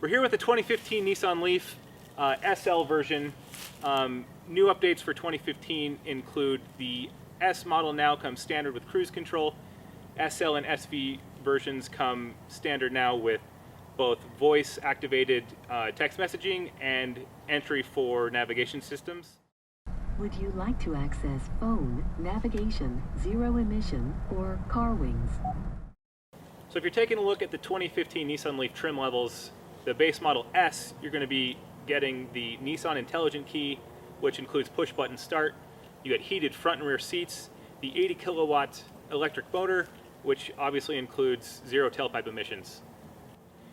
We're here with the 2015 Nissan Leaf SL version. New updates for 2015 include the S model now comes standard with cruise control. SL and SV versions come standard now with both voice activated text messaging and entry for navigation systems. Would you like to access phone, navigation, zero emission, or car wings? So if you're taking a look at the 2015 Nissan Leaf trim levels, the base model S, you're going to be getting the Nissan Intelligent Key, which includes push button start. You get heated front and rear seats, the 80 kilowatt electric motor, which obviously includes zero tailpipe emissions.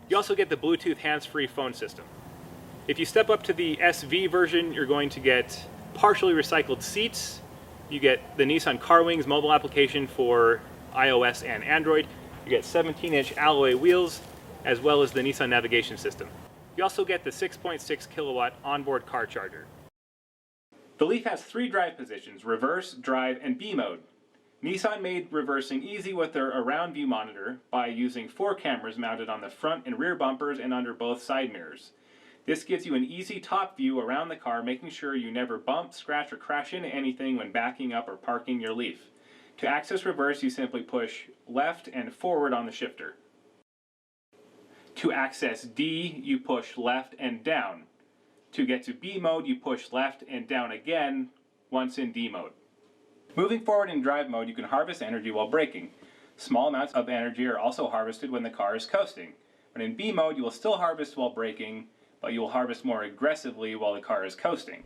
You also get the Bluetooth hands-free phone system. If you step up to the SV version, you're going to get partially recycled seats. You get the Nissan Car Wings mobile application for iOS and Android. You get 17-inch alloy wheels, as well as the Nissan navigation system. You also get the 6.6 kilowatt onboard car charger. The Leaf has 3 drive positions: reverse, drive, and B mode. Nissan made reversing easy with their around view monitor by using 4 cameras mounted on the front and rear bumpers and under both side mirrors. This gives you an easy top view around the car, making sure you never bump, scratch, or crash into anything when backing up or parking your Leaf. To access reverse, you simply push left and forward on the shifter. To access D, you push left and down. To get to B mode, you push left and down again once in D mode. Moving forward in drive mode, you can harvest energy while braking. Small amounts of energy are also harvested when the car is coasting. But in B mode, you will still harvest while braking, but you will harvest more aggressively while the car is coasting.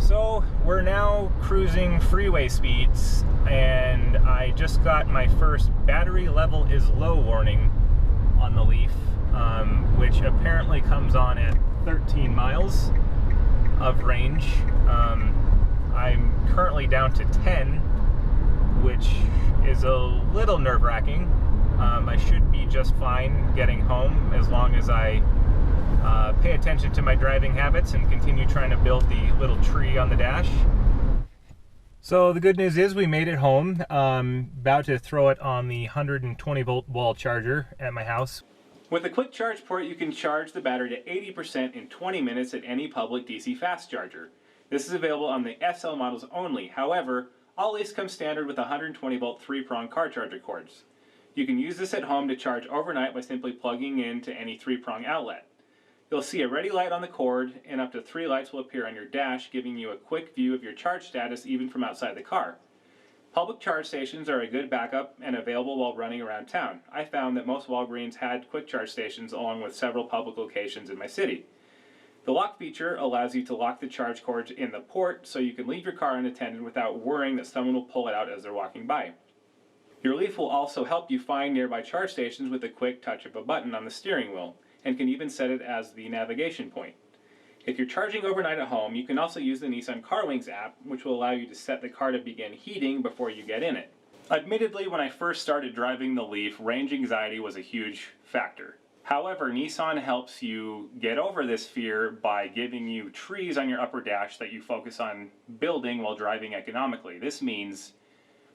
So we're now cruising freeway speeds, and I just got my first battery level is low warning on the Leaf, which apparently comes on at 13 miles of range. I'm currently down to 10, which is a little nerve-wracking. I should be just fine getting home as long as I pay attention to my driving habits and continue trying to build the little tree on the dash. So the good news is we made it home. About to throw it on the 120 volt wall charger at my house. With a quick charge port, you can charge the battery to 80% in 20 minutes at any public DC fast charger. This is available on the SL models only. However, all Leafs come standard with 120 volt 3-prong car charger cords. You can use this at home to charge overnight by simply plugging into any 3-prong outlet. You'll see a ready light on the cord, and up to 3 lights will appear on your dash, giving you a quick view of your charge status even from outside the car. Public charge stations are a good backup and available while running around town. I found that most Walgreens had quick charge stations along with several public locations in my city. The lock feature allows you to lock the charge cords in the port so you can leave your car unattended without worrying that someone will pull it out as they're walking by. Your Leaf will also help you find nearby charge stations with a quick touch of a button on the steering wheel, and can even set it as the navigation point. If you're charging overnight at home, you can also use the Nissan Car Wings app, which will allow you to set the car to begin heating before you get in it. Admittedly, when I first started driving the Leaf, range anxiety was a huge factor. However, Nissan helps you get over this fear by giving you trees on your upper dash that you focus on building while driving economically. This means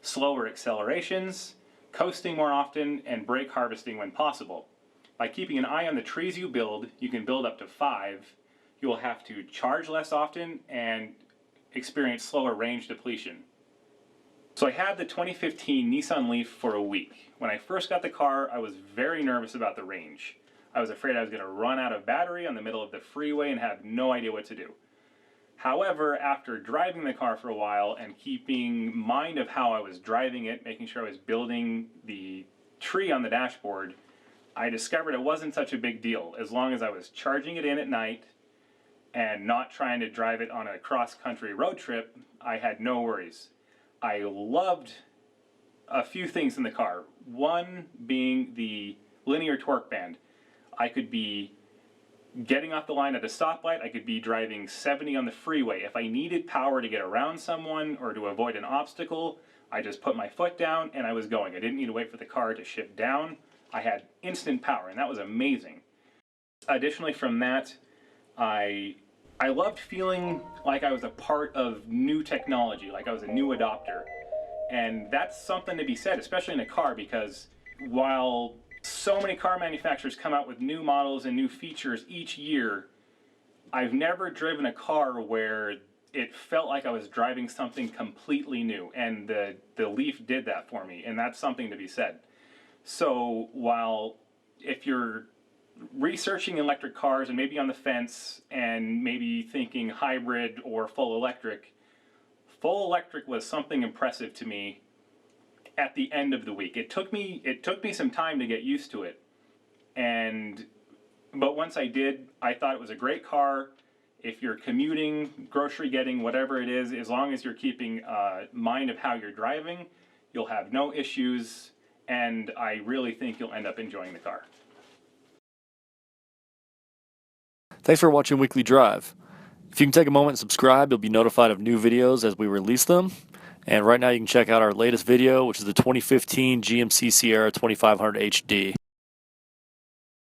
slower accelerations, coasting more often, and brake harvesting when possible. By keeping an eye on the trees you build, you can build up to 5. You will have to charge less often and experience slower range depletion. So I had the 2015 Nissan Leaf for a week. When I first got the car, I was very nervous about the range. I was afraid I was going to run out of battery on the middle of the freeway and have no idea what to do. However, after driving the car for a while and keeping mind of how I was driving it, making sure I was building the tree on the dashboard, I discovered it wasn't such a big deal as long as I was charging it in at night and not trying to drive it on a cross-country road trip. I had no worries. I loved a few things in the car. One being the linear torque band. I could be getting off the line at a stoplight, I could be driving 70 on the freeway. If I needed power to get around someone or to avoid an obstacle, I just put my foot down and I was going. I didn't need to wait for the car to shift down. I had instant power, and that was amazing. Additionally from that, I loved feeling like I was a part of new technology, like I was a new adopter. And that's something to be said, especially in a car, because while So many car manufacturers come out with new models and new features each year. I've never driven a car where it felt like I was driving something completely new, and the Leaf did that for me, and that's something to be said. So while if you're researching electric cars and maybe on the fence and maybe thinking hybrid or full electric was something impressive to me at the end of the week. It took me some time to get used to it, but once I did, I thought it was a great car. If you're commuting, grocery getting, whatever it is, as long as you're keeping mind of how you're driving, you'll have no issues, and I really think you'll end up enjoying the car. Thanks for watching Weekly Drive. If you can take a moment and subscribe, you'll be notified of new videos as we release them. And right now you can check out our latest video, which is the 2015 GMC Sierra 2500 HD.